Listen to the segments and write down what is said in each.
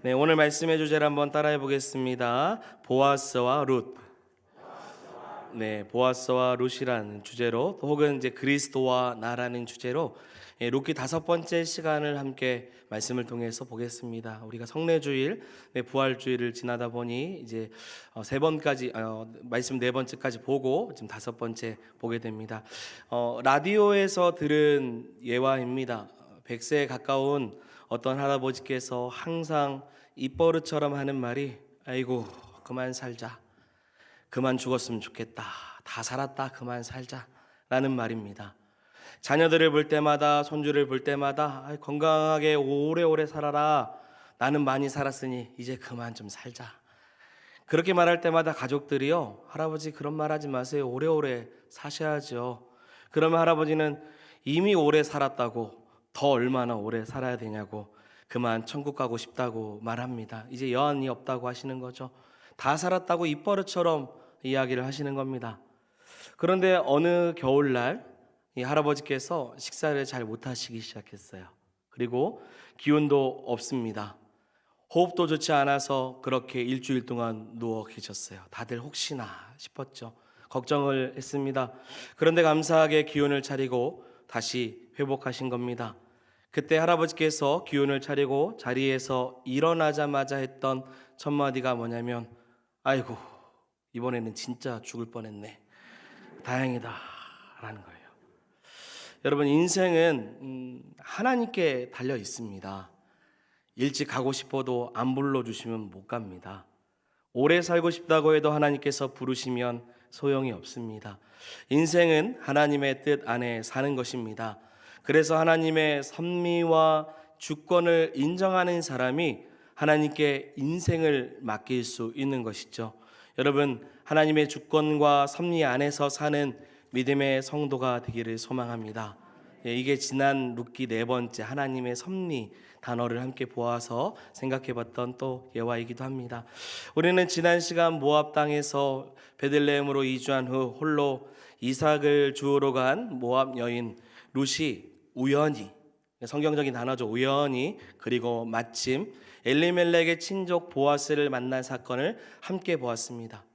네, 오늘 말씀의 주제를 한번 따라해 보겠습니다. 보아스와 룻. 네, 보아스와 룻이라는 주제로, 혹은 이제 그리스도와 나라는 주제로 룻기 5번째 시간을 함께 말씀을 통해서 보겠습니다. 우리가 성례주일, 부활주일을 지나다 보니 이제 3번까지 말씀 4번째까지 보고 지금 5번째 보게 됩니다. 라디오에서 들은 예화입니다. 100세에 가까운 어떤 할아버지께서 항상 입버릇처럼 하는 말이 아이고 그만 살자, 그만 죽었으면 좋겠다, 다 살았다 그만 살자 라는 말입니다. 자녀들을 볼 때마다, 손주를 볼 때마다 건강하게 오래오래 살아라, 나는 많이 살았으니 이제 그만 좀 살자. 그렇게 말할 때마다 가족들이요, 할아버지 그런 말 하지 마세요, 오래오래 사셔야죠. 그러면 할아버지는 이미 오래 살았다고, 더 얼마나 오래 살아야 되냐고, 그만 천국 가고 싶다고 말합니다. 이제 여한이 없다고 하시는 거죠. 다 살았다고 입버릇처럼 이야기를 하시는 겁니다. 그런데 어느 겨울날 이 할아버지께서 식사를 잘 못하시기 시작했어요. 그리고 기운도 없습니다. 호흡도 좋지 않아서 그렇게 일주일 동안 누워 계셨어요. 다들 혹시나 싶었죠. 걱정을 했습니다. 그런데 감사하게 기운을 차리고 다시 회복하신 겁니다. 그때 할아버지께서 기운을 차리고 자리에서 일어나자마자 했던 첫 마디가 뭐냐면 아이고 이번에는 진짜 죽을 뻔했네, 다행이다 라는 거예요. 여러분, 인생은 하나님께 달려 있습니다. 일찍 가고 싶어도 안 불러주시면 못 갑니다. 오래 살고 싶다고 해도 하나님께서 부르시면 소용이 없습니다. 인생은 하나님의 뜻 안에 사는 것입니다. 그래서 하나님의 섭리와 주권을 인정하는 사람이 하나님께 인생을 맡길 수 있는 것이죠. 여러분, 하나님의 주권과 섭리 안에서 사는 믿음의 성도가 되기를 소망합니다. 이게 지난 룻기 4번째 하나님의 섭리 단어를 함께 보아서 생각해봤던 또 예화이기도 합니다. 우리는 지난 시간 모압 땅에서 베들레헴으로 이주한 후 홀로 이삭을 주우러 간 모압 여인 룻이 우연히, 성경적인 단어죠, 우연히, 그리고 마침 엘리멜렉의 친족 보아스를 만난 사건을 함께 보았습니다.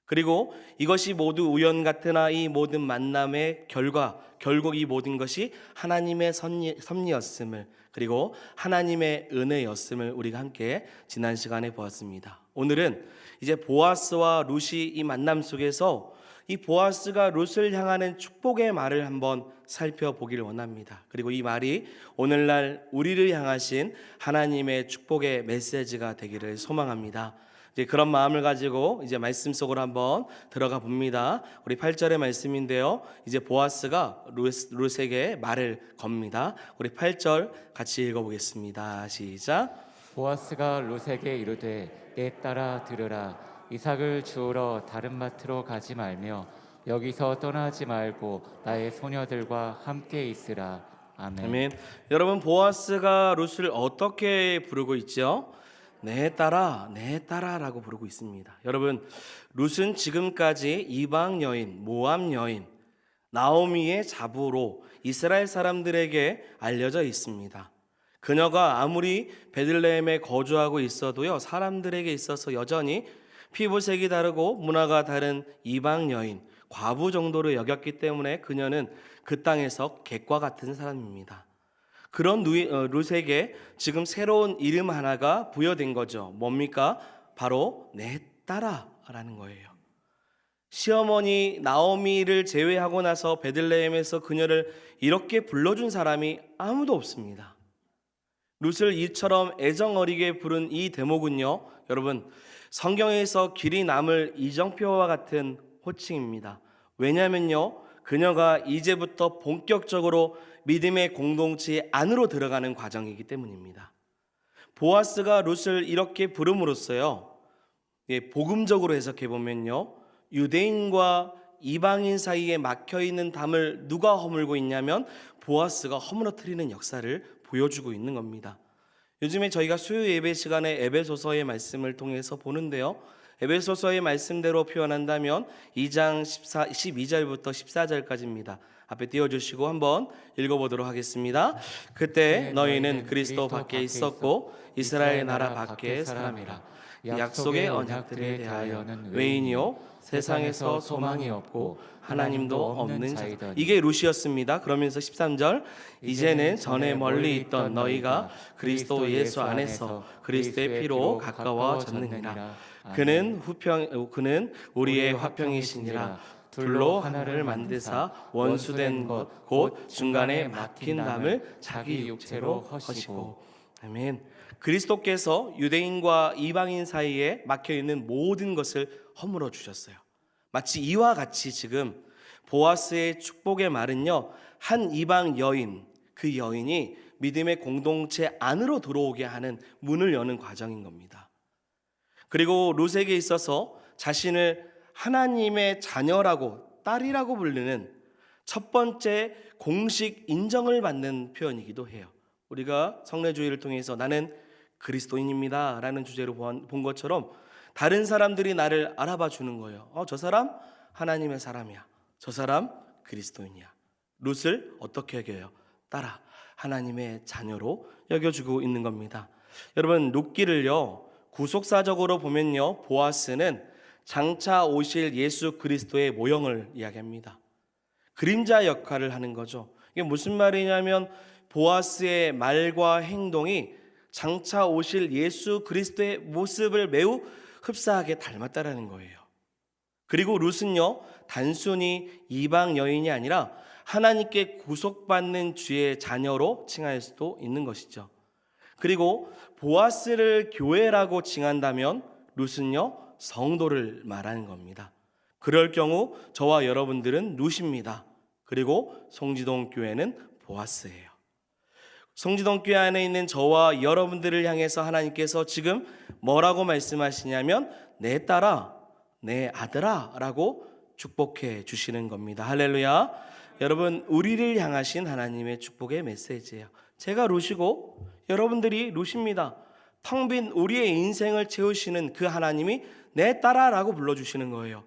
그리고 이것이 모두 우연 같으나 이 모든 만남의 결국 이 모든 것이 하나님의 섭리였음을, 그리고 하나님의 은혜였음을 우리가 함께 지난 시간에 보았습니다. 오늘은 이제 보아스와 룻이 이 만남 속에서 이 보아스가 룻을 향하는 축복의 말을 한번 살펴보기를 원합니다. 그리고 이 말이 오늘날 우리를 향하신 하나님의 축복의 메시지가 되기를 소망합니다. 이제 그런 마음을 가지고 이제 말씀 속으로 한번 들어가 봅니다. 우리 8절의 말씀인데요, 이제 보아스가 룻에게 말을 겁니다. 우리 8절 같이 읽어보겠습니다. 시작. 보아스가 룻에게 이르되 내 딸아 들으라, 이삭을 주우러 다른 밭으로 가지 말며 여기서 떠나지 말고 나의 소녀들과 함께 있으라. 아멘. 아멘. 여러분, 보아스가 룻을 어떻게 부르고 있죠? 내 딸아, 내 딸아라고 부르고 있습니다. 여러분, 룻은 지금까지 이방 여인, 모압 여인, 나오미의 자부로 이스라엘 사람들에게 알려져 있습니다. 그녀가 아무리 베들레헴에 거주하고 있어도요, 사람들에게 있어서 여전히 피부색이 다르고 문화가 다른 이방 여인, 과부 정도로 여겼기 때문에 그녀는 그 땅에서 객과 같은 사람입니다. 그런 룻에게 지금 새로운 이름 하나가 부여된 거죠. 뭡니까? 바로 내 딸아라는 거예요. 시어머니 나오미를 제외하고 나서 베들레헴에서 그녀를 이렇게 불러준 사람이 아무도 없습니다. 룻을 이처럼 애정어리게 부른 이 대목은요, 여러분, 성경에서 길이 남을 이정표와 같은 호칭입니다. 왜냐면요, 그녀가 이제부터 본격적으로 믿음의 공동체 안으로 들어가는 과정이기 때문입니다. 보아스가 룻을 이렇게 부름으로써요, 복음적으로 해석해 보면요, 유대인과 이방인 사이에 막혀있는 담을 누가 허물고 있냐면 보아스가 허물어뜨리는 역사를 보여주고 있는 겁니다. 요즘에 저희가 수요 예배 시간에 에베소서의 말씀을 통해서 보는데요, 에베소서의 말씀대로 표현한다면 2장 12절부터 14절까지입니다. 앞에 띄워주시고 한번 읽어보도록 하겠습니다. 그때 너희는 그리스도 밖에 있었고 이스라엘 나라 밖의 사람이라. 약속의 언약들에 대하여는 외인이요 세상에서 소망이 없고 하나님도 없는 자이다. 이게 루시였습니다. 그러면서 13절 이제는 전에 멀리 있던 너희가 그리스도 예수 안에서 그리스도의 피로 가까워졌느니라. 그는 우리의 화평이시니라. 둘로 하나를 만드사 원수된 것 곧 중간에 막힌 담을 자기 육체로 허시고. 아멘. 그리스도께서 유대인과 이방인 사이에 막혀 있는 모든 것을 허물어 주셨어요. 마치 이와 같이 지금 보아스의 축복의 말은요, 한 이방 여인, 그 여인이 믿음의 공동체 안으로 들어오게 하는 문을 여는 과정인 겁니다. 그리고 룻에게 있어서 자신을 하나님의 자녀라고, 딸이라고 부르는 첫 번째 공식 인정을 받는 표현이기도 해요. 우리가 성례주의를 통해서 나는 그리스도인입니다 라는 주제로 본 것처럼 다른 사람들이 나를 알아봐 주는 거예요. 저 사람 하나님의 사람이야. 저 사람 그리스도인이야. 룻을 어떻게 여겨요? 따라 하나님의 자녀로 여겨주고 있는 겁니다. 여러분, 룻기를요 구속사적으로 보면요, 보아스는 장차 오실 예수 그리스도의 모형을 이야기합니다. 그림자 역할을 하는 거죠. 이게 무슨 말이냐면 보아스의 말과 행동이 장차 오실 예수 그리스도의 모습을 매우 흡사하게 닮았다라는 거예요. 그리고 룻은요, 단순히 이방 여인이 아니라 하나님께 구속받는 주의 자녀로 칭할 수도 있는 것이죠. 그리고 보아스를 교회라고 칭한다면 룻은요, 성도를 말하는 겁니다. 그럴 경우 저와 여러분들은 룻입니다. 그리고 송지동 교회는 보아스예요. 송지동 교회 안에 있는 저와 여러분들을 향해서 하나님께서 지금 뭐라고 말씀하시냐면 내 딸아, 내 아들아 라고 축복해 주시는 겁니다. 할렐루야. 여러분, 우리를 향하신 하나님의 축복의 메시지예요. 제가 룻이고 여러분들이 룻입니다. 텅 빈 우리의 인생을 채우시는 그 하나님이 내 딸아 라고 불러주시는 거예요.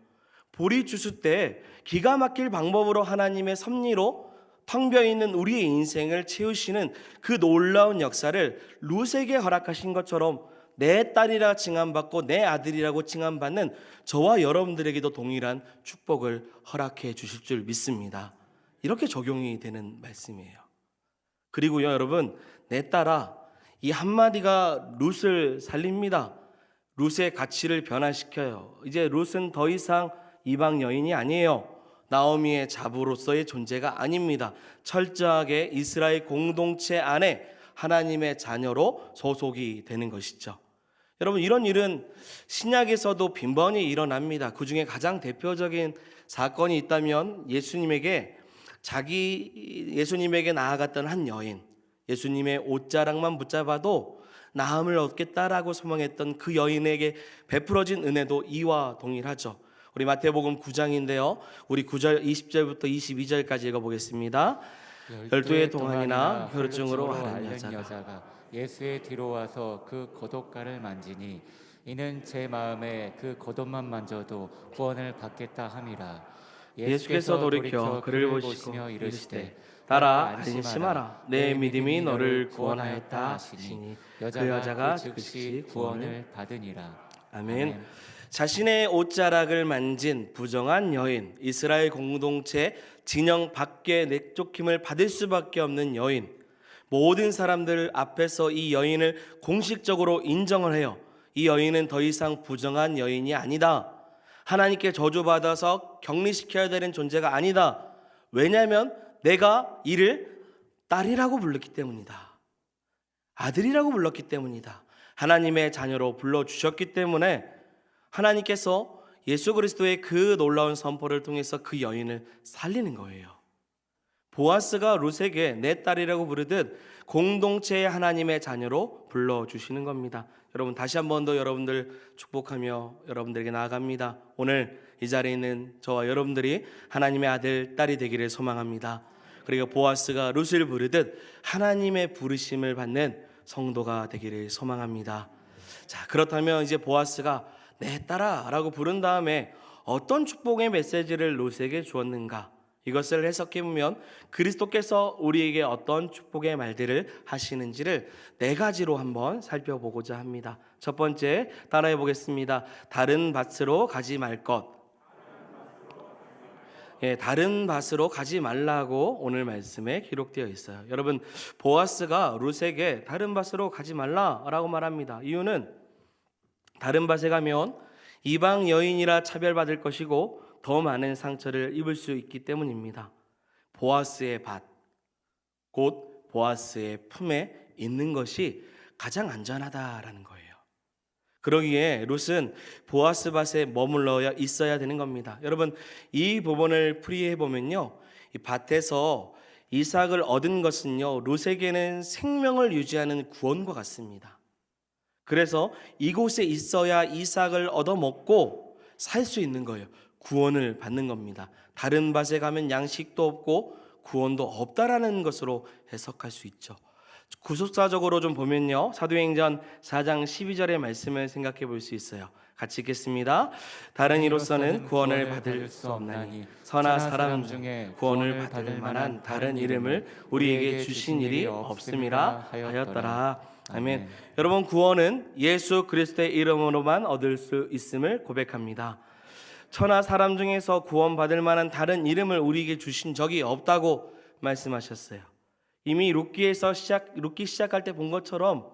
보리 주스 때 기가 막힐 방법으로 하나님의 섭리로 텅 비어있는 우리의 인생을 채우시는 그 놀라운 역사를 룻에게 허락하신 것처럼 내 딸이라 칭함받고 내 아들이라고 칭함받는 저와 여러분들에게도 동일한 축복을 허락해 주실 줄 믿습니다. 이렇게 적용이 되는 말씀이에요. 그리고요, 여러분, 내 딸아, 이 한마디가 룻을 살립니다. 룻의 가치를 변화시켜요. 이제 룻은 더 이상 이방 여인이 아니에요. 나오미의 자부로서의 존재가 아닙니다. 철저하게 이스라엘 공동체 안에 하나님의 자녀로 소속이 되는 것이죠. 여러분, 이런 일은 신약에서도 빈번히 일어납니다. 그 중에 가장 대표적인 사건이 있다면 예수님에게 나아갔던 한 여인, 예수님의 옷자락만 붙잡아도 나음을 얻겠다라고 소망했던 그 여인에게 베풀어진 은혜도 이와 동일하죠. 우리 마태복음 9장인데요. 우리 9절 20절부터 22절까지 읽어보겠습니다. 12해 동안이나 혈증으로 앓은 여자가 예수의 뒤로 와서 그 겉옷가를 만지니 이는 제 마음에 그 겉옷만 만져도 구원을 받겠다 함이라. 예수께서 돌이켜 그를 보시며 이르시되 따라 안심하라. 내 믿음이 너를 구원하였다 하시니 그 여자가 즉시 구원을 받으니라. 아멘. 자신의 옷자락을 만진 부정한 여인, 이스라엘 공동체 진영 밖에 내쫓김을 받을 수밖에 없는 여인, 모든 사람들 앞에서 이 여인을 공식적으로 인정을 해요. 이 여인은 더 이상 부정한 여인이 아니다. 하나님께 저주받아서 격리시켜야 되는 존재가 아니다. 왜냐하면 내가 이를 딸이라고 불렀기 때문이다. 아들이라고 불렀기 때문이다. 하나님의 자녀로 불러주셨기 때문에 하나님께서 예수 그리스도의 그 놀라운 선포를 통해서 그 여인을 살리는 거예요. 보아스가 룻에게 내 딸이라고 부르듯 공동체의 하나님의 자녀로 불러주시는 겁니다. 여러분, 다시 한 번 더 여러분들 축복하며 여러분들에게 나아갑니다. 오늘 이 자리에 있는 저와 여러분들이 하나님의 아들, 딸이 되기를 소망합니다. 그리고 보아스가 룻을 부르듯 하나님의 부르심을 받는 성도가 되기를 소망합니다. 자, 그렇다면 이제 보아스가 내 딸아 라고 부른 다음에 어떤 축복의 메시지를 룻에게 주었는가? 이것을 해석해 보면 그리스도께서 우리에게 어떤 축복의 말들을 하시는지를 네 가지로 한번 살펴보고자 합니다. 첫 번째, 따라해 보겠습니다. 다른 밭으로 가지 말 것. 다른 밭으로 가지 말라고 오늘 말씀에 기록되어 있어요. 여러분, 보아스가 룻에게 다른 밭으로 가지 말라라고 말합니다. 이유는 다른 밭에 가면 이방 여인이라 차별받을 것이고 더 많은 상처를 입을 수 있기 때문입니다. 보아스의 밭, 곧 보아스의 품에 있는 것이 가장 안전하다라는 거예요. 그러기에 룻은 보아스 밭에 머물러 있어야 되는 겁니다. 여러분, 이 부분을 풀이해 보면요, 이 밭에서 이삭을 얻은 것은요, 룻에게는 생명을 유지하는 구원과 같습니다. 그래서 이곳에 있어야 이삭을 얻어먹고 살 수 있는 거예요. 구원을 받는 겁니다. 다른 밭에 가면 양식도 없고 구원도 없다라는 것으로 해석할 수 있죠. 구속사적으로 좀 보면요, 사도행전 4장 12절의 말씀을 생각해 볼 수 있어요. 같이 읽겠습니다. 다른 이로서는 구원을 받을 수 없나니 선한 사람 중에 구원을 받을 만한 다른 이름을 우리에게 주신 일이 없음이라 하였더라. 아멘. 여러분, 구원은 예수 그리스도의 이름으로만 얻을 수 있음을 고백합니다. 천하 사람 중에서 구원받을 만한 다른 이름을 우리에게 주신 적이 없다고 말씀하셨어요. 이미 룻기 시작할 때 본 것처럼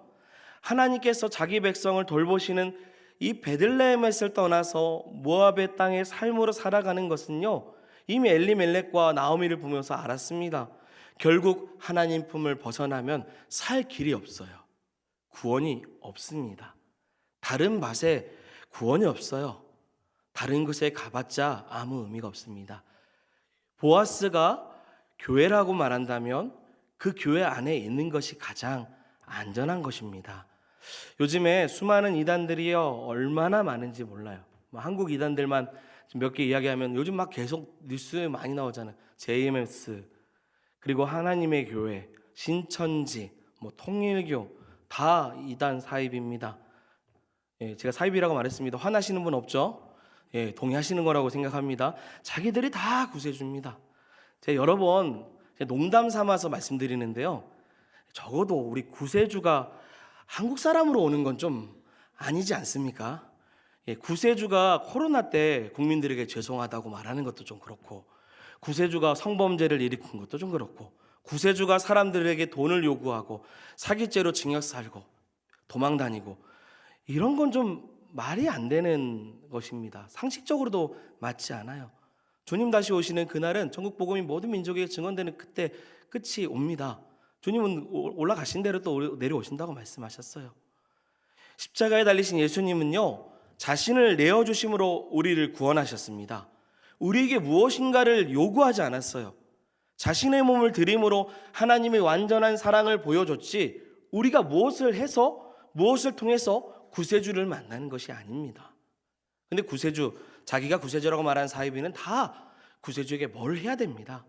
하나님께서 자기 백성을 돌보시는 이 베들레헴에서 떠나서 모압의 땅의 삶으로 살아가는 것은요, 이미 엘리멜렉과 나오미를 보면서 알았습니다. 결국 하나님 품을 벗어나면 살 길이 없어요. 구원이 없습니다. 다른 밭에 구원이 없어요. 다른 곳에 가봤자 아무 의미가 없습니다. 보아스가 교회라고 말한다면 그 교회 안에 있는 것이 가장 안전한 것입니다. 요즘에 수많은 이단들이요, 얼마나 많은지 몰라요. 한국 이단들만 몇 개 이야기하면 요즘 막 계속 뉴스에 많이 나오잖아요. JMS, 그리고 하나님의 교회, 신천지, 통일교, 다 이단 사입입니다. 제가 사입이라고 말했습니다. 화나시는 분 없죠? 동의하시는 거라고 생각합니다. 자기들이 다 구세주입니다. 제가 여러 번 농담 삼아서 말씀드리는데요, 적어도 우리 구세주가 한국 사람으로 오는 건 좀 아니지 않습니까? 구세주가 코로나 때 국민들에게 죄송하다고 말하는 것도 좀 그렇고, 구세주가 성범죄를 일으킨 것도 좀 그렇고, 구세주가 사람들에게 돈을 요구하고 사기죄로 징역 살고 도망 다니고, 이런 건 좀 말이 안 되는 것입니다. 상식적으로도 맞지 않아요. 주님 다시 오시는 그날은 전국 복음이 모든 민족에게 증언되는 그때 끝이 옵니다. 주님은 올라가신 대로 또 내려오신다고 말씀하셨어요. 십자가에 달리신 예수님은요, 자신을 내어주심으로 우리를 구원하셨습니다. 우리에게 무엇인가를 요구하지 않았어요. 자신의 몸을 드림으로 하나님의 완전한 사랑을 보여줬지, 우리가 무엇을 해서, 무엇을 통해서 구세주를 만나는 것이 아닙니다. 근데 구세주, 자기가 구세주라고 말하는 사이비는 다 구세주에게 뭘 해야 됩니다.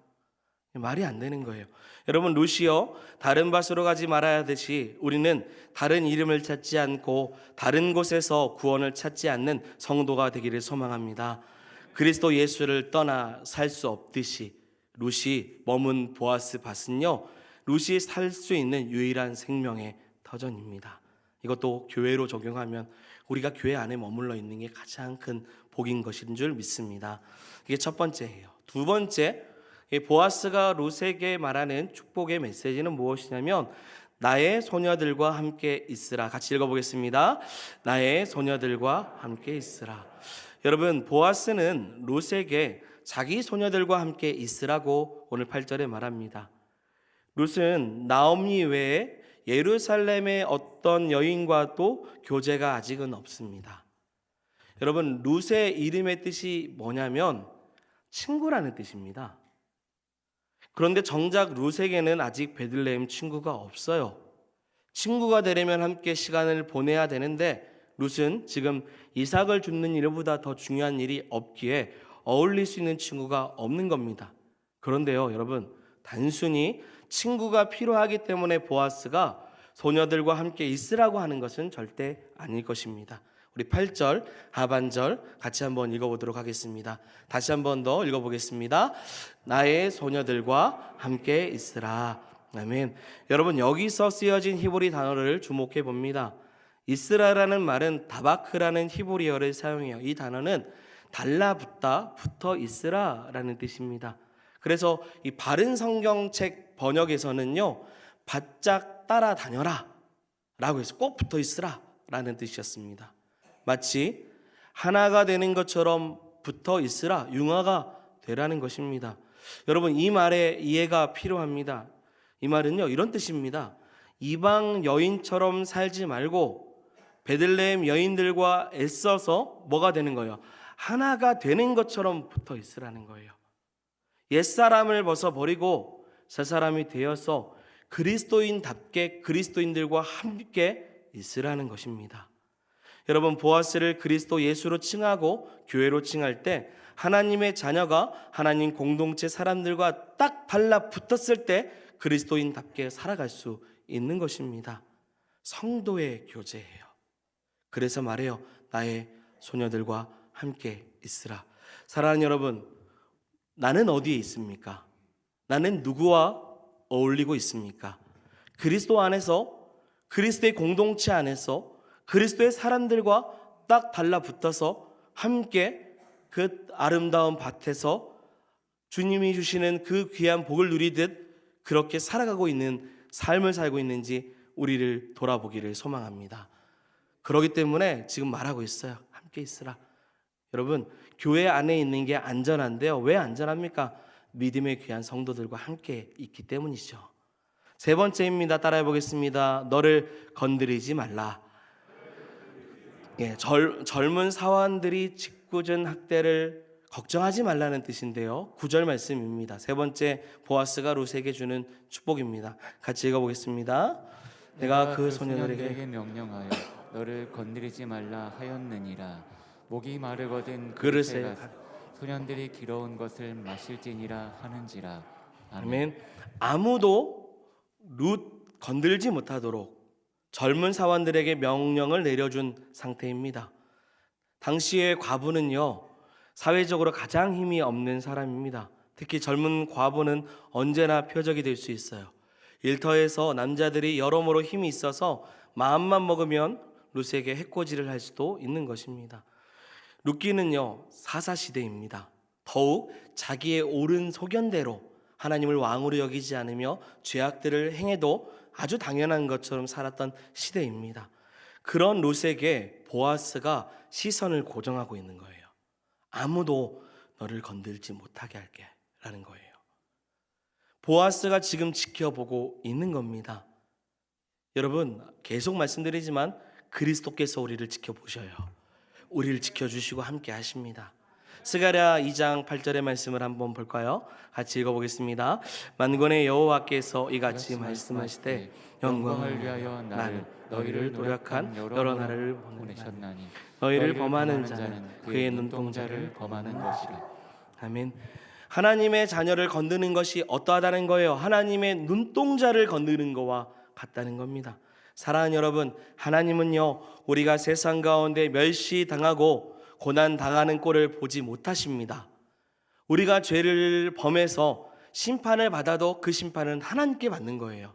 말이 안 되는 거예요. 여러분, 룻이요, 다른 밭으로 가지 말아야 하듯이 우리는 다른 이름을 찾지 않고 다른 곳에서 구원을 찾지 않는 성도가 되기를 소망합니다. 그리스도 예수를 떠나 살 수 없듯이 룻이 머문 보아스 밭은요, 룻이 살 수 있는 유일한 생명의 터전입니다. 이것도 교회로 적용하면 우리가 교회 안에 머물러 있는 게 가장 큰 복인 것인 줄 믿습니다. 이게 첫 번째예요. 두 번째, 보아스가 룻에게 말하는 축복의 메시지는 무엇이냐면, 나의 소녀들과 함께 있으라. 같이 읽어보겠습니다. 나의 소녀들과 함께 있으라. 여러분, 보아스는 룻에게 자기 소녀들과 함께 있으라고 오늘 8절에 말합니다. 룻은 나오미 외에 예루살렘의 어떤 여인과도 교제가 아직은 없습니다. 여러분, 룻의 이름의 뜻이 뭐냐면 친구라는 뜻입니다. 그런데 정작 룻에게는 아직 베들레헴 친구가 없어요. 친구가 되려면 함께 시간을 보내야 되는데 룻은 지금 이삭을 줍는 일보다 더 중요한 일이 없기에 어울릴 수 있는 친구가 없는 겁니다. 그런데요, 여러분, 단순히 친구가 필요하기 때문에 보아스가 소녀들과 함께 있으라고 하는 것은 절대 아닐 것입니다. 우리 8절 하반절 같이 한번 읽어보도록 하겠습니다. 다시 한번 더 읽어보겠습니다. 나의 소녀들과 함께 있으라. 아멘. 여러분, 여기서 쓰여진 히브리 단어를 주목해 봅니다. 있으라라는 말은 다바크라는 히브리어를 사용해요. 이 단어는 달라붙다, 붙어 있으라라는 뜻입니다. 그래서 이 바른 성경책 번역에서는요, 바짝 따라다녀라 라고 해서 꼭 붙어 있으라 라는 뜻이었습니다. 마치 하나가 되는 것처럼 붙어 있으라, 융화가 되라는 것입니다. 여러분, 이 말의 이해가 필요합니다. 이 말은요, 이런 뜻입니다. 이방 여인처럼 살지 말고 베들레헴 여인들과 애써서 뭐가 되는 거예요? 하나가 되는 것처럼 붙어 있으라는 거예요. 옛사람을 벗어버리고 새사람이 되어서 그리스도인답게 그리스도인들과 함께 있으라는 것입니다. 여러분, 보아스를 그리스도 예수로 칭하고 교회로 칭할 때 하나님의 자녀가 하나님 공동체 사람들과 딱 달라붙었을 때 그리스도인답게 살아갈 수 있는 것입니다. 성도의 교제예요. 그래서 말해요. 나의 소녀들과 함께 있으라. 사랑하는 여러분, 나는 어디에 있습니까? 나는 누구와 어울리고 있습니까? 그리스도 안에서, 그리스도의 공동체 안에서 그리스도의 사람들과 딱 달라붙어서 함께 그 아름다운 밭에서 주님이 주시는 그 귀한 복을 누리듯 그렇게 살아가고 있는 삶을 살고 있는지 우리를 돌아보기를 소망합니다. 그렇기 때문에 지금 말하고 있어요. 함께 있으라. 여러분, 교회 안에 있는 게 안전한데요. 왜 안전합니까? 믿음의 귀한 성도들과 함께 있기 때문이죠. 세 번째입니다. 따라해 보겠습니다. 너를 건드리지 말라. 젊은 사원들이 짓궂은 학대를 걱정하지 말라는 뜻인데요. 9절 말씀입니다. 세 번째, 보아스가 룻에게 주는 축복입니다. 같이 읽어보겠습니다. 내가 그 소녀들에게 명령하여 너를 건드리지 말라 하였느니라. 목이 마르거든 그릇에 그릇에 소년들이 길어온 것을 마실지니라 하는지라. 아멘. 아무도 룻 건들지 못하도록 젊은 사원들에게 명령을 내려준 상태입니다. 당시의 과부는요, 사회적으로 가장 힘이 없는 사람입니다. 특히 젊은 과부는 언제나 표적이 될 수 있어요. 일터에서 남자들이 여러모로 힘이 있어서 마음만 먹으면 룻에게 해코지를 할 수도 있는 것입니다. 룻기는요, 사사시대입니다. 더욱 자기의 옳은 소견대로 하나님을 왕으로 여기지 않으며 죄악들을 행해도 아주 당연한 것처럼 살았던 시대입니다. 그런 룻에게 보아스가 시선을 고정하고 있는 거예요. 아무도 너를 건들지 못하게 할게 라는 거예요. 보아스가 지금 지켜보고 있는 겁니다. 여러분, 계속 말씀드리지만 그리스도께서 우리를 지켜보셔요. 우리를 지켜주시고 함께 하십니다. 스가랴 2장 8절의 말씀을 한번 볼까요? 같이 읽어보겠습니다. 만군의 여호와께서 이같이 말씀하시되 영광을 위하여 나는 너희를 노력한 여러 나라를 보내셨나니 너희를 범하는 자는 그의 눈동자를 범하는 것이라. 아멘. 하나님의 자녀를 건드는 것이 어떠하다는 거예요? 하나님의 눈동자를 건드는 것과 같다는 겁니다. 사랑하는 여러분, 하나님은요, 우리가 세상 가운데 멸시당하고 고난당하는 꼴을 보지 못하십니다. 우리가 죄를 범해서 심판을 받아도 그 심판은 하나님께 받는 거예요.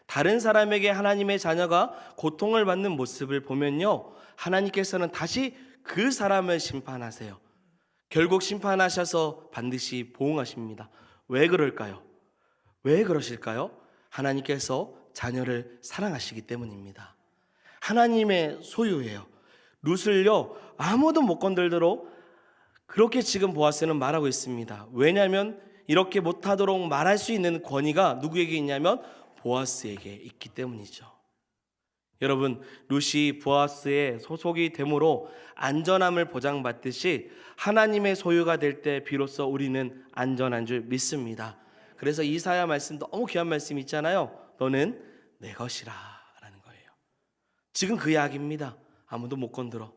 다른 사람에게 하나님의 자녀가 고통을 받는 모습을 보면요, 하나님께서는 다시 그 사람을 심판하세요. 결국 심판하셔서 반드시 보응하십니다. 왜 그럴까요? 왜 그러실까요? 하나님께서 자녀를 사랑하시기 때문입니다. 하나님의 소유예요. 룻을요, 아무도 못 건들도록 그렇게 지금 보아스는 말하고 있습니다. 왜냐하면 이렇게 못하도록 말할 수 있는 권위가 누구에게 있냐면 보아스에게 있기 때문이죠. 여러분, 룻이 보아스의 소속이 되므로 안전함을 보장받듯이 하나님의 소유가 될 때 비로소 우리는 안전한 줄 믿습니다. 그래서 이사야 말씀 너무 귀한 말씀 있잖아요. 너는 내 것이라 라는 거예요. 지금 그 이야기입니다. 아무도 못 건들어.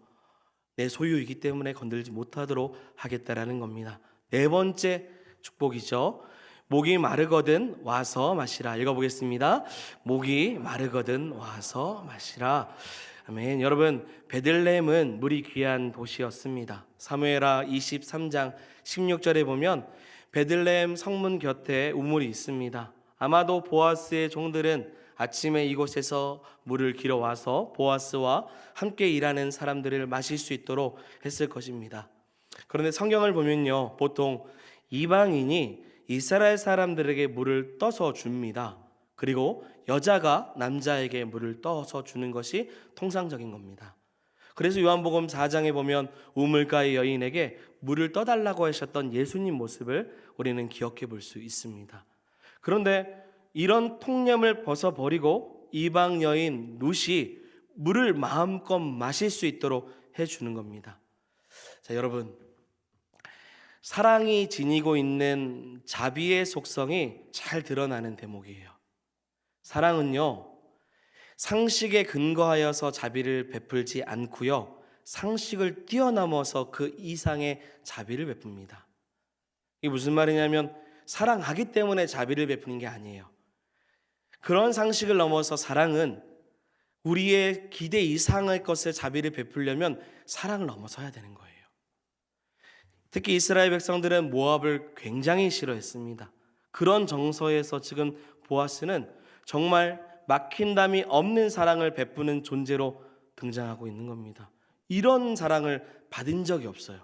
내 소유이기 때문에 건들지 못하도록 하겠다라는 겁니다. 네 번째 축복이죠. 목이 마르거든 와서 마시라. 읽어보겠습니다. 목이 마르거든 와서 마시라. 아멘. 여러분, 베들레헴은 물이 귀한 도시였습니다. 사무엘하 23장 16절에 보면 베들레헴 성문 곁에 우물이 있습니다. 아마도 보아스의 종들은 아침에 이곳에서 물을 길어와서 보아스와 함께 일하는 사람들을 마실 수 있도록 했을 것입니다. 그런데 성경을 보면요, 보통 이방인이 이스라엘 사람들에게 물을 떠서 줍니다. 그리고 여자가 남자에게 물을 떠서 주는 것이 통상적인 겁니다. 그래서 요한복음 4장에 보면 우물가의 여인에게 물을 떠달라고 하셨던 예수님 모습을 우리는 기억해 볼 수 있습니다. 그런데 이런 통념을 벗어버리고 이방 여인 룻이 물을 마음껏 마실 수 있도록 해주는 겁니다. 자, 여러분, 사랑이 지니고 있는 자비의 속성이 잘 드러나는 대목이에요. 사랑은요, 상식에 근거하여서 자비를 베풀지 않고요, 상식을 뛰어넘어서 그 이상의 자비를 베풉니다. 이게 무슨 말이냐면 사랑하기 때문에 자비를 베푸는 게 아니에요. 그런 상식을 넘어서 사랑은 우리의 기대 이상의 것을 자비를 베풀려면 사랑을 넘어서야 되는 거예요. 특히 이스라엘 백성들은 모압을 굉장히 싫어했습니다. 그런 정서에서 지금 보아스는 정말 막힌담이 없는 사랑을 베푸는 존재로 등장하고 있는 겁니다. 이런 사랑을 받은 적이 없어요.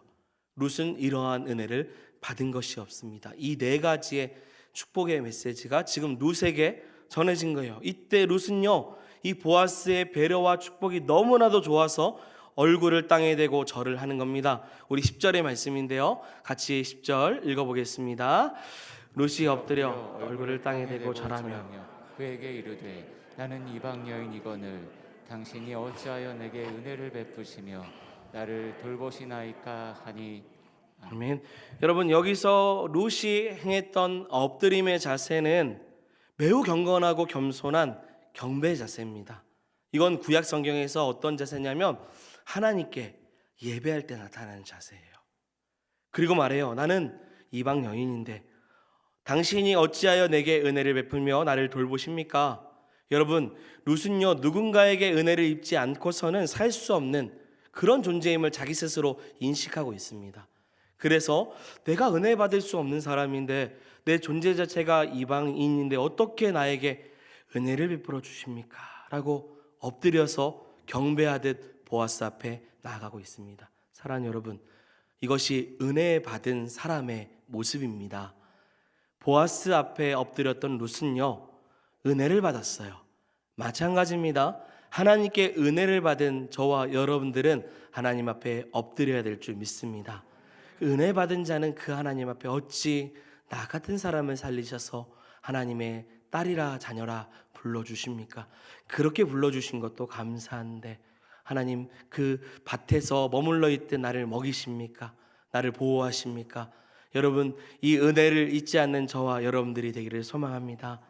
룻은 이러한 은혜를 받은 것이 없습니다. 이 네 가지의 축복의 메시지가 지금 룻에게 전해진 거예요. 이때 룻은요, 이 보아스의 배려와 축복이 너무나도 좋아서 얼굴을 땅에 대고 절을 하는 겁니다. 우리 10절의 말씀인데요, 같이 10절 읽어보겠습니다. 룻이 엎드려 얼굴을 땅에 대고 절하며 그에게 이르되 나는 이방 여인이거늘 당신이 어찌하여 내게 은혜를 베푸시며 나를 돌보시나이까 하니. 아멘. 여러분, 여기서 룻이 행했던 엎드림의 자세는 매우 경건하고 겸손한 경배 자세입니다. 이건 구약 성경에서 어떤 자세냐면 하나님께 예배할 때 나타나는 자세예요. 그리고 말해요. 나는 이방 여인인데 당신이 어찌하여 내게 은혜를 베풀며 나를 돌보십니까? 여러분, 룻은요, 누군가에게 은혜를 입지 않고서는 살 수 없는 그런 존재임을 자기 스스로 인식하고 있습니다. 그래서 내가 은혜 받을 수 없는 사람인데 내 존재 자체가 이방인인데 어떻게 나에게 은혜를 베풀어 주십니까? 라고 엎드려서 경배하듯 보아스 앞에 나아가고 있습니다. 사랑하는 여러분, 이것이 은혜 받은 사람의 모습입니다. 보아스 앞에 엎드렸던 룻은요, 은혜를 받았어요. 마찬가지입니다. 하나님께 은혜를 받은 저와 여러분들은 하나님 앞에 엎드려야 될 줄 믿습니다. 은혜 받은 자는 그 하나님 앞에 어찌 나 같은 사람을 살리셔서 하나님의 딸이라 자녀라 불러주십니까? 그렇게 불러주신 것도 감사한데 하나님, 그 밭에서 머물러 있던 나를 먹이십니까? 나를 보호하십니까? 여러분, 이 은혜를 잊지 않는 저와 여러분들이 되기를 소망합니다.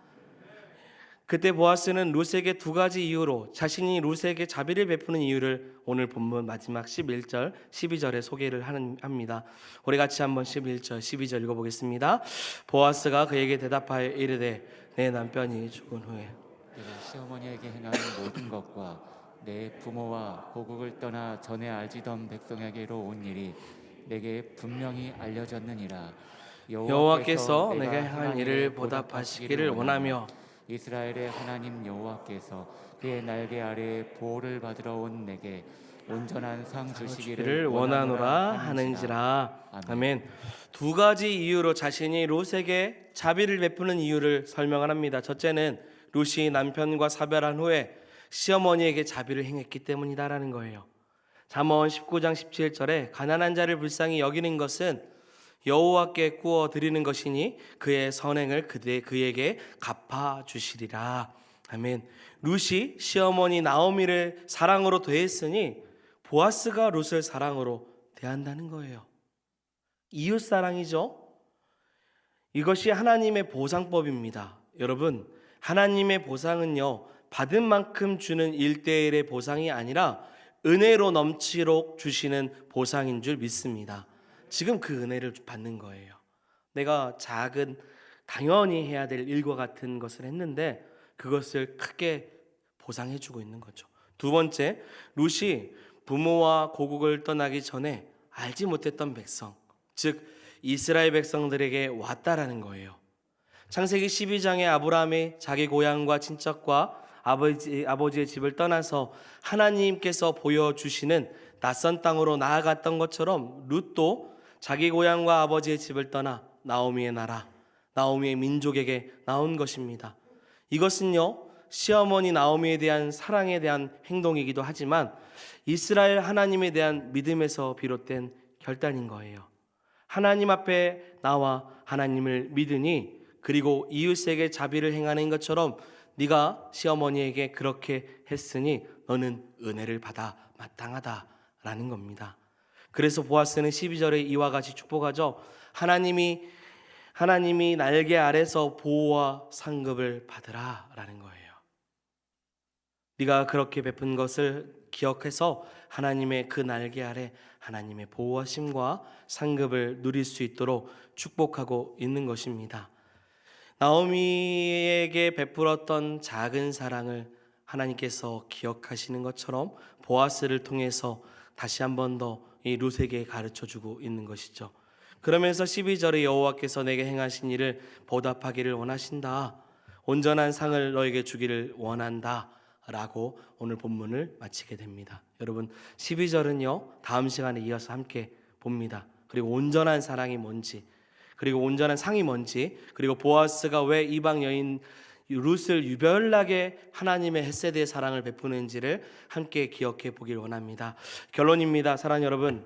그때 보아스는 룻에게 두 가지 이유로 자신이 룻에게 자비를 베푸는 이유를 오늘 본문 마지막 11절, 12절에 소개를 합니다. 우리 같이 한번 11절, 12절 읽어보겠습니다. 보아스가 그에게 대답하여 이르되 내 남편이 죽은 후에 내가 시어머니에게 행하는 모든 것과 내 부모와 고국을 떠나 전에 알지던 백성에게로 온 일이 내게 분명히 알려졌느니라. 여호와께서 내가 행한 일을 보답하시기를 원하며 이스라엘의 하나님 여호와께서 그의 날개 아래에 보호를 받으러 온 내게 온전한 상 주시기를 원하노라 하는지라. 아멘. 두 가지 이유로 자신이 룻에게 자비를 베푸는 이유를 설명을 합니다. 첫째는 룻이 남편과 사별한 후에 시어머니에게 자비를 행했기 때문이다라는 거예요. 잠언 19장 17절에 가난한 자를 불쌍히 여기는 것은 여호와께 구워 드리는 것이니 그의 선행을 그에게 갚아 주시리라. 아멘. 룻이 시어머니 나오미를 사랑으로 대했으니 보아스가 룻을 사랑으로 대한다는 거예요. 이웃 사랑이죠. 이것이 하나님의 보상법입니다. 여러분, 하나님의 보상은요, 받은 만큼 주는 1:1의 보상이 아니라 은혜로 넘치도록 주시는 보상인 줄 믿습니다. 지금 그 은혜를 받는 거예요. 내가 작은 당연히 해야 될 일과 같은 것을 했는데 그것을 크게 보상해 주고 있는 거죠. 두 번째, 룻이 부모와 고국을 떠나기 전에 알지 못했던 백성, 즉 이스라엘 백성들에게 왔다라는 거예요. 창세기 12장에 아브라함이 자기 고향과 친척과 아버지의 집을 떠나서 하나님께서 보여주시는 낯선 땅으로 나아갔던 것처럼 룻도 자기 고향과 아버지의 집을 떠나 나오미의 나라, 나오미의 민족에게 나온 것입니다. 이것은요, 시어머니 나오미에 대한 사랑에 대한 행동이기도 하지만 이스라엘 하나님에 대한 믿음에서 비롯된 결단인 거예요. 하나님 앞에 나와 하나님을 믿으니, 그리고 이웃에게 자비를 행하는 것처럼 네가 시어머니에게 그렇게 했으니 너는 은혜를 받아 마땅하다라는 겁니다. 그래서 보아스는 12절에 이와 같이 축복하죠. 하나님이 날개 아래서 보호와 상급을 받으라라는 거예요. 네가 그렇게 베푼 것을 기억해서 하나님의 그 날개 아래 하나님의 보호하심과 상급을 누릴 수 있도록 축복하고 있는 것입니다. 나오미에게 베풀었던 작은 사랑을 하나님께서 기억하시는 것처럼 보아스를 통해서 다시 한 번 더 이 룻에게 가르쳐주고 있는 것이죠. 그러면서 12절에 여호와께서 내게 행하신 일을 보답하기를 원하신다. 온전한 상을 너에게 주기를 원한다. 라고 오늘 본문을 마치게 됩니다. 여러분, 12절은요 다음 시간에 이어서 함께 봅니다. 그리고 온전한 사랑이 뭔지, 그리고 온전한 상이 뭔지, 그리고 보아스가 왜 이방 여인 룻을 유별나게 하나님의 헤세드의 사랑을 베푸는지를 함께 기억해 보길 원합니다. 결론입니다. 사랑하는 여러분,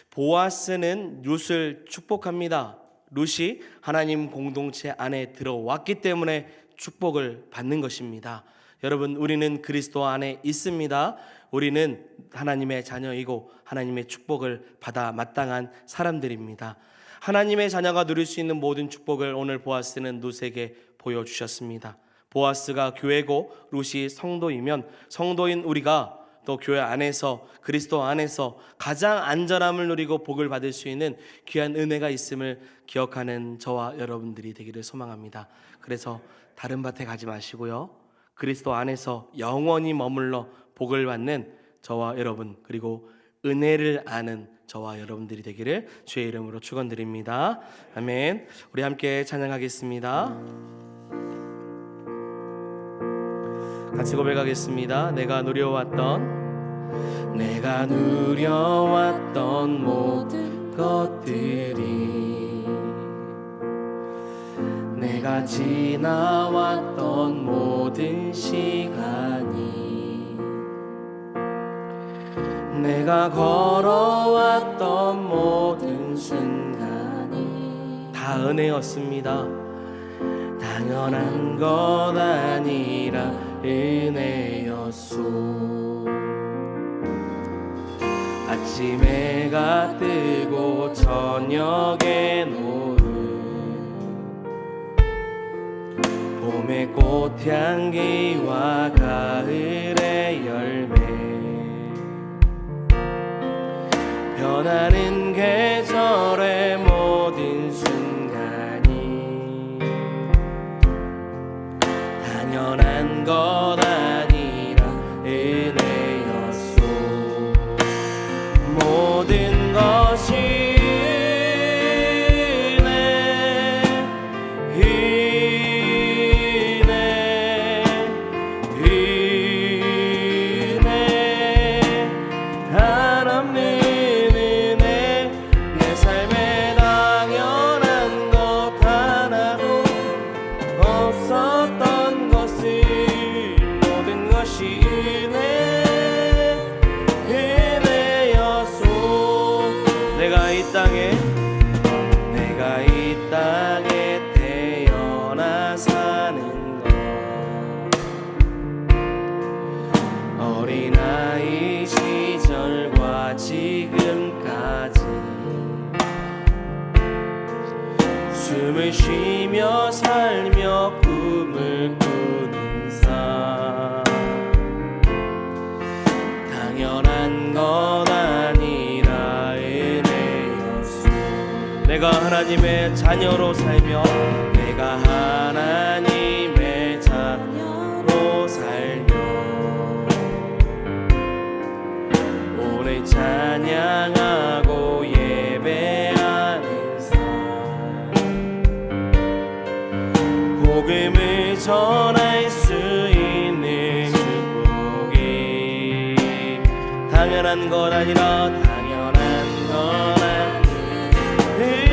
보아스는 룻을 축복합니다. 룻이 하나님 공동체 안에 들어왔기 때문에 축복을 받는 것입니다. 여러분, 우리는 그리스도 안에 있습니다. 우리는 하나님의 자녀이고 하나님의 축복을 받아 마땅한 사람들입니다. 하나님의 자녀가 누릴 수 있는 모든 축복을 오늘 보아스는 룻에게 보여주셨습니다. 보아스가 교회고 룻이 성도이면 성도인 우리가 또 교회 안에서 그리스도 안에서 가장 안전함을 누리고 복을 받을 수 있는 귀한 은혜가 있음을 기억하는 저와 여러분들이 되기를 소망합니다. 그래서 다른 밭에 가지 마시고요, 그리스도 안에서 영원히 머물러 복을 받는 저와 여러분, 그리고 은혜를 아는 저와 여러분들이 되기를 주의 이름으로 축원드립니다. 아멘. 우리 함께 찬양하겠습니다. 같이 고백하겠습니다. 내가 누려왔던 모든 것들이, 내가 지나왔던 모든 시간이, 내가 걸어왔던 모든 순간이 다 은혜였습니다. 당연한 것 아니라 은혜였소. 아침에 해가 뜨고 저녁에 노을, 봄의 꽃향기와 가을의 열매, 변하는 계절의 모든 순간이 당연한 것 아니라 은혜였소. 모든 것이 내가 이 땅에 태어나 사는 것, 어린아이 시절과 지금까지 숨을 쉬며 살며 꿈을 꾸는 삶, 당연한 것 아니라 은혜였소. 내가 하나님의 자녀로 살며, 내가 하나님의 자녀로 살며 오래 찬양하고 예배하는 삶 복음을 전할 수 있는 축복이 당연한 것 아니라 당연한 것 아니라